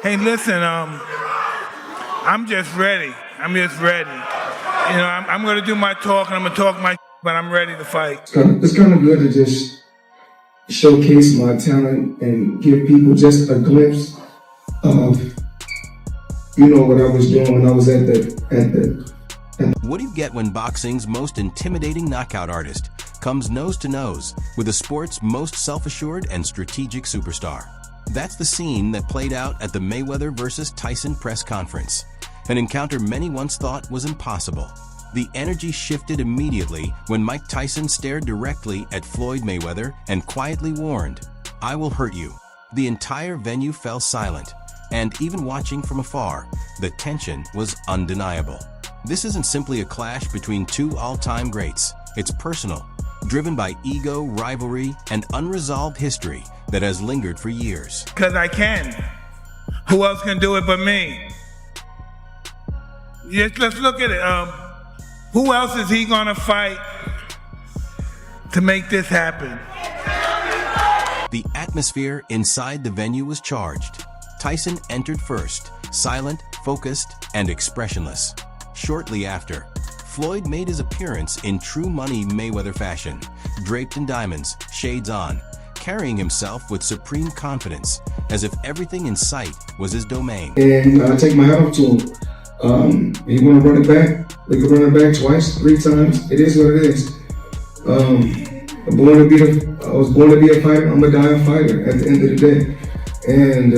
Hey, listen, I'm just ready. I'm just ready. You know, I'm going to do my talk, and I'm going to talk my but I'm ready to fight. It's kind of good to just showcase my talent and give people just a glimpse of, what I was doing when I was at the. What do you get when boxing's most intimidating knockout artist comes nose to nose with the sport's most self-assured and strategic superstar? That's the scene that played out at the Mayweather versus Tyson press conference, an encounter many once thought was impossible. The energy shifted immediately when Mike Tyson stared directly at Floyd Mayweather and quietly warned, "I will hurt you." The entire venue fell silent, and even watching from afar, the tension was undeniable. This isn't simply a clash between two all-time greats. It's personal, driven by ego, rivalry, and unresolved history that has lingered for years. Because I can. Who else can do it but me? Yes, let's look at it. Who else is he gonna fight to make this happen? The atmosphere inside the venue was charged. Tyson entered first, silent, focused, and expressionless. Shortly after, Floyd made his appearance in true money Mayweather fashion, draped in diamonds, shades on, carrying himself with supreme confidence, as if everything in sight was his domain. And I take my hat off to him. You want to run it back? We can run it back twice, 3 times. It is what it is. I was born to be a fighter. I'm a dying fighter at the end of the day. And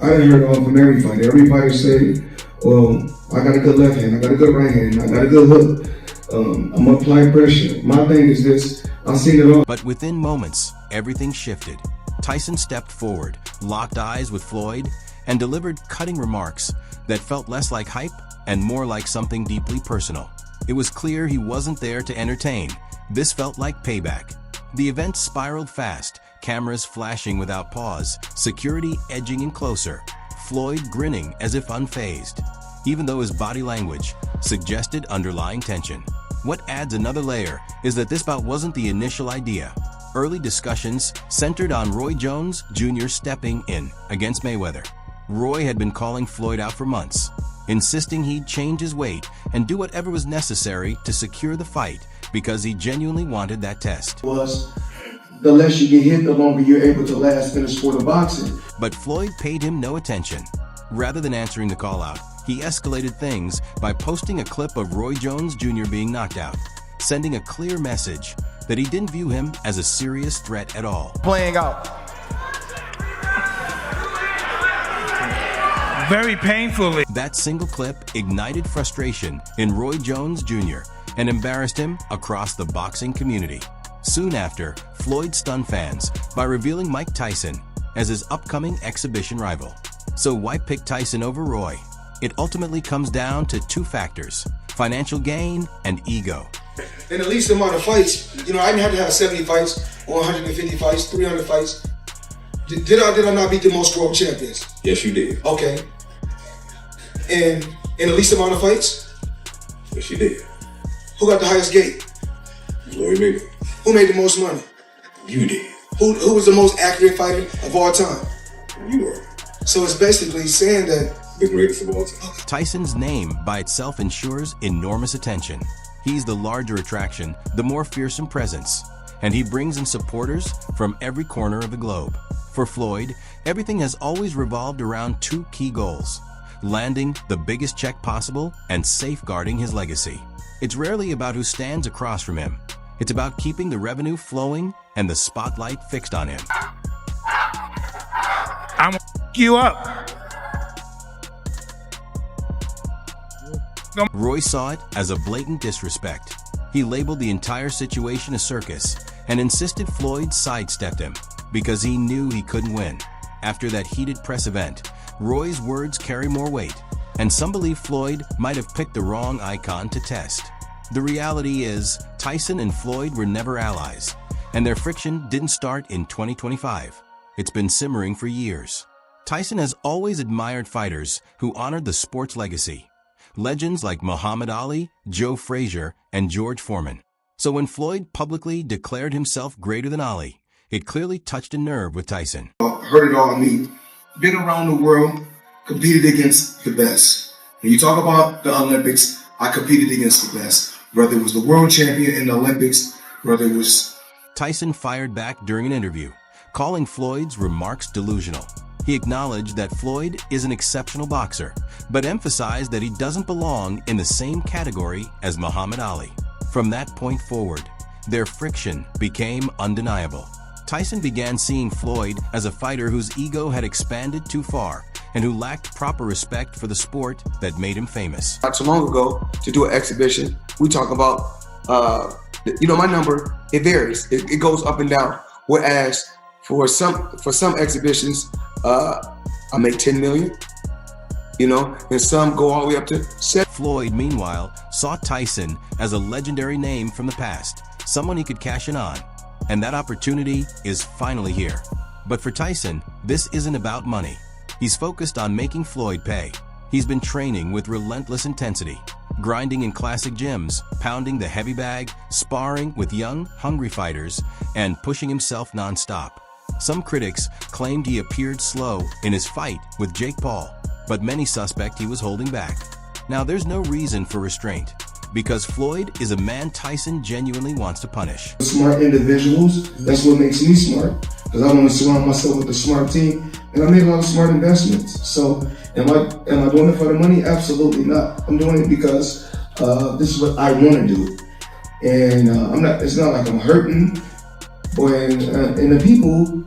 I done heard it all from every fighter. Every fighter said, well, I got a good left hand, I got a good right hand, I got a good hook. I'm gonna apply pressure. My thing is this, I've seen it all. But within moments, everything shifted. Tyson stepped forward, locked eyes with Floyd, and delivered cutting remarks that felt less like hype and more like something deeply personal. It was clear he wasn't there to entertain. This felt like payback. The event spiraled fast, cameras flashing without pause, security edging in closer, Floyd grinning as if unfazed, even though his body language suggested underlying tension. What adds another layer is that this bout wasn't the initial idea. Early discussions centered on Roy Jones Jr. stepping in against Mayweather. Roy had been calling Floyd out for months, insisting he'd change his weight and do whatever was necessary to secure the fight because he genuinely wanted that test. The less you get hit, the longer you're able to last in the sport of boxing. But Floyd paid him no attention. Rather than answering the call-out, he escalated things by posting a clip of Roy Jones Jr. being knocked out, sending a clear message that he didn't view him as a serious threat at all. Playing out. Very painfully. That single clip ignited frustration in Roy Jones Jr. and embarrassed him across the boxing community. Soon after, Floyd stunned fans by revealing Mike Tyson as his upcoming exhibition rival. So why pick Tyson over Roy? It ultimately comes down to 2 factors: financial gain and ego. In the least amount of fights, I didn't have to have 70 fights, or 150 fights, 300 fights. Did I not beat the most world champions? Yes, you did. Okay. And in the least amount of fights? Yes, you did. Who got the highest gate? Floyd Mayweather. Who made the most money? You did. Who was the most accurate fighter of all time? You were. So it's basically saying that the greatest of all time. Tyson's name by itself ensures enormous attention. He's the larger attraction, the more fearsome presence, and he brings in supporters from every corner of the globe. For Floyd, everything has always revolved around 2 key goals: landing the biggest check possible and safeguarding his legacy. It's rarely about who stands across from him. It's about keeping the revenue flowing and the spotlight fixed on him. I'm gonna you up. Roy saw it as a blatant disrespect. He labeled the entire situation a circus and insisted Floyd sidestepped him because he knew he couldn't win. After that heated press event, Roy's words carry more weight, and some believe Floyd might have picked the wrong icon to test. The reality is, Tyson and Floyd were never allies, and their friction didn't start in 2025. It's been simmering for years. Tyson has always admired fighters who honored the sport's legacy. Legends like Muhammad Ali, Joe Frazier, and George Foreman. So when Floyd publicly declared himself greater than Ali, it clearly touched a nerve with Tyson. Heard it all on me. been around the world, competed against the best. When you talk about the Olympics, I competed against the best. Whether it was the world champion in the Olympics, whether it was... Tyson fired back during an interview, calling Floyd's remarks delusional. He acknowledged that Floyd is an exceptional boxer, but emphasized that he doesn't belong in the same category as Muhammad Ali. From that point forward, their friction became undeniable. Tyson began seeing Floyd as a fighter whose ego had expanded too far and who lacked proper respect for the sport that made him famous. Not too long ago, to do an exhibition, we talk about, my number, it varies. It goes up and down. Whereas for some exhibitions, I make 10 million, and some go all the way up to 7. Floyd, meanwhile, saw Tyson as a legendary name from the past, someone he could cash in on. And that opportunity is finally here. But for Tyson, this isn't about money. He's focused on making Floyd pay. He's been training with relentless intensity, grinding in classic gyms, pounding the heavy bag, sparring with young, hungry fighters, and pushing himself non-stop. Some critics claimed he appeared slow in his fight with Jake Paul, but many suspect he was holding back. Now there's no reason for restraint, because Floyd is a man Tyson genuinely wants to punish. Smart individuals, that's what makes me smart, because I want to surround myself with a smart team, and I made a lot of smart investments. So, am I doing it for the money? Absolutely not. I'm doing it because this is what I want to do, and it's not like I'm hurting, and the people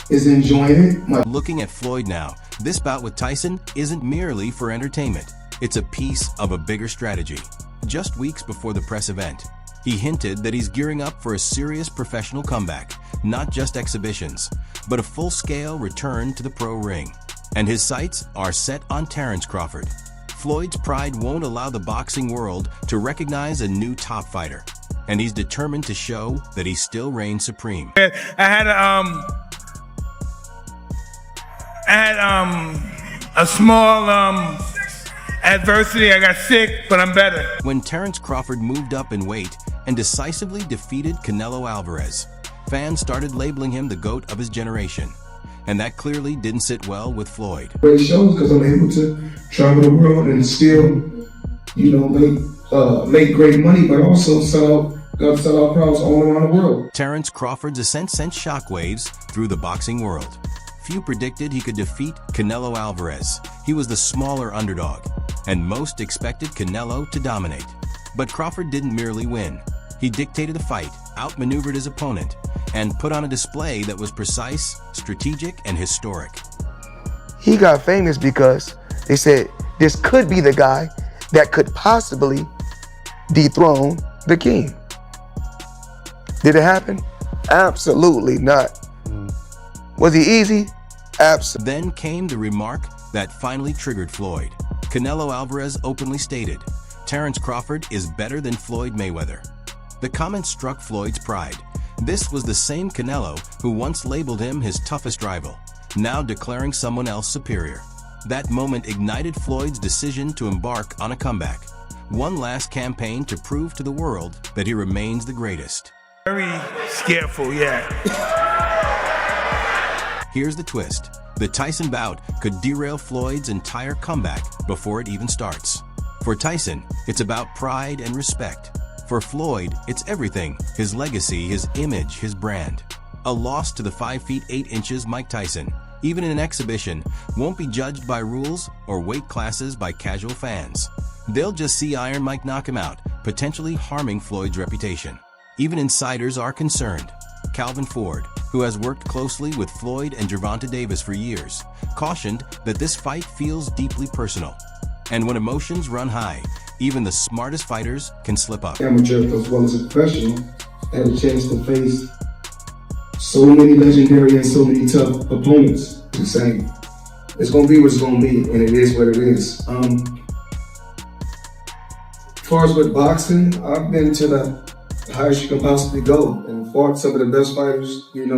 is enjoying it. Looking at Floyd now, this bout with Tyson isn't merely for entertainment. It's a piece of a bigger strategy. Just weeks before the press event, he hinted that he's gearing up for a serious professional comeback, not just exhibitions, but a full-scale return to the pro ring. And his sights are set on Terence Crawford. Floyd's pride won't allow the boxing world to recognize a new top fighter, and he's determined to show that he still reigns supreme. I had a small adversity. I got sick, but I'm better. When Terence Crawford moved up in weight and decisively defeated Canelo Alvarez, fans started labeling him the GOAT of his generation. And that clearly didn't sit well with Floyd. Great shows because I'm able to travel the world and still, make great money, but also sell out crowds all around the world. Terence Crawford's ascent sent shockwaves through the boxing world. Few predicted he could defeat Canelo Alvarez. He was the smaller underdog, and most expected Canelo to dominate. But Crawford didn't merely win. He dictated the fight, outmaneuvered his opponent, and put on a display that was precise, strategic, and historic. He got famous because they said this could be the guy that could possibly dethrone the king. Did it happen? Absolutely not. Was he easy? Absolutely. Then came the remark that finally triggered Floyd. Canelo Alvarez openly stated, "Terence Crawford is better than Floyd Mayweather." The comment struck Floyd's pride. This was the same Canelo who once labeled him his toughest rival, now declaring someone else superior. That moment ignited Floyd's decision to embark on a comeback. One last campaign to prove to the world that he remains the greatest. Very scareful, yeah. Here's the twist. The Tyson bout could derail Floyd's entire comeback before it even starts. For Tyson, it's about pride and respect. For Floyd, it's everything: his legacy, his image, his brand. A loss to the 5 feet 8 inches Mike Tyson, even in an exhibition, won't be judged by rules or weight classes by casual fans. They'll just see Iron Mike knock him out, potentially harming Floyd's reputation. Even insiders are concerned. Calvin Ford, who has worked closely with Floyd and Gervonta Davis for years, cautioned that this fight feels deeply personal. And when emotions run high, even the smartest fighters can slip up. Amateur as well as a professional, I had a chance to face so many legendary and so many tough opponents. The same. It's gonna be what it's gonna be, and it is what it is. As far as with boxing, I've been to the highest you can possibly go and fought some of the best fighters, in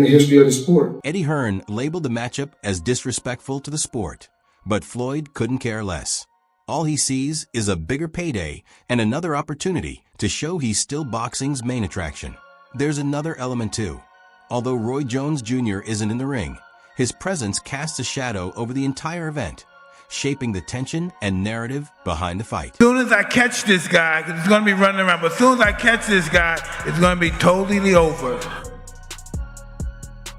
the history of the sport. Eddie Hearn labeled the matchup as disrespectful to the sport, but Floyd couldn't care less. All he sees is a bigger payday and another opportunity to show he's still boxing's main attraction. There's another element too. Although Roy Jones Jr. isn't in the ring, His presence casts a shadow over the entire event, shaping the tension and narrative behind the fight. As soon as I catch this guy, because he's going to be running around, but as soon as I catch this guy, it's going to be totally over.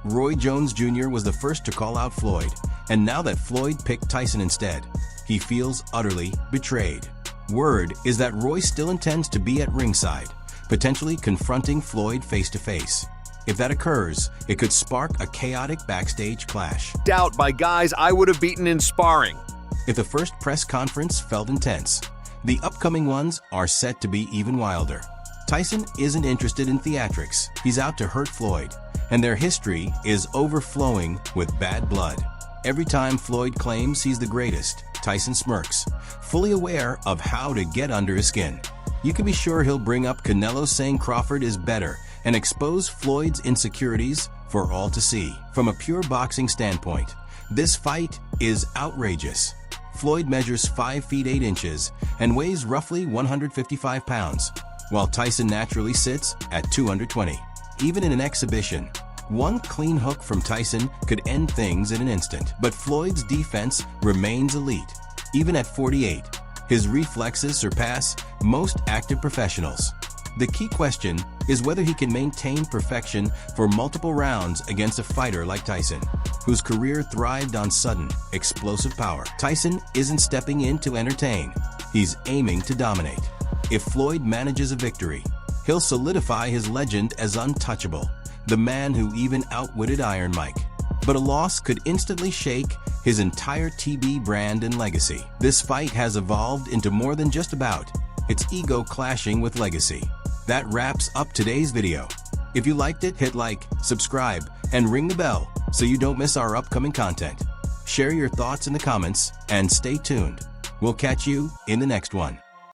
Roy Jones Jr. was the first to call out Floyd, and now that Floyd picked Tyson instead, he feels utterly betrayed. Word is that Roy still intends to be at ringside, potentially confronting Floyd face-to-face. If that occurs, it could spark a chaotic backstage clash. Doubt by guys I would have beaten in sparring. If the first press conference felt intense, the upcoming ones are set to be even wilder. Tyson isn't interested in theatrics. He's out to hurt Floyd, and their history is overflowing with bad blood. Every time Floyd claims he's the greatest, Tyson smirks, fully aware of how to get under his skin. You can be sure he'll bring up Canelo saying Crawford is better and expose Floyd's insecurities for all to see. From a pure boxing standpoint, this fight is outrageous. Floyd measures 5 feet 8 inches and weighs roughly 155 pounds, while Tyson naturally sits at 220. Even in an exhibition, one clean hook from Tyson could end things in an instant. But Floyd's defense remains elite. Even at 48, his reflexes surpass most active professionals. The key question is whether he can maintain perfection for multiple rounds against a fighter like Tyson, whose career thrived on sudden, explosive power. Tyson isn't stepping in to entertain. He's aiming to dominate. If Floyd manages a victory, he'll solidify his legend as untouchable, the man who even outwitted Iron Mike. But a loss could instantly shake his entire TB brand and legacy. This fight has evolved into more than just a bout. It's ego clashing with legacy. That wraps up today's video. If you liked it, hit like, subscribe, and ring the bell so you don't miss our upcoming content. Share your thoughts in the comments and stay tuned. We'll catch you in the next one.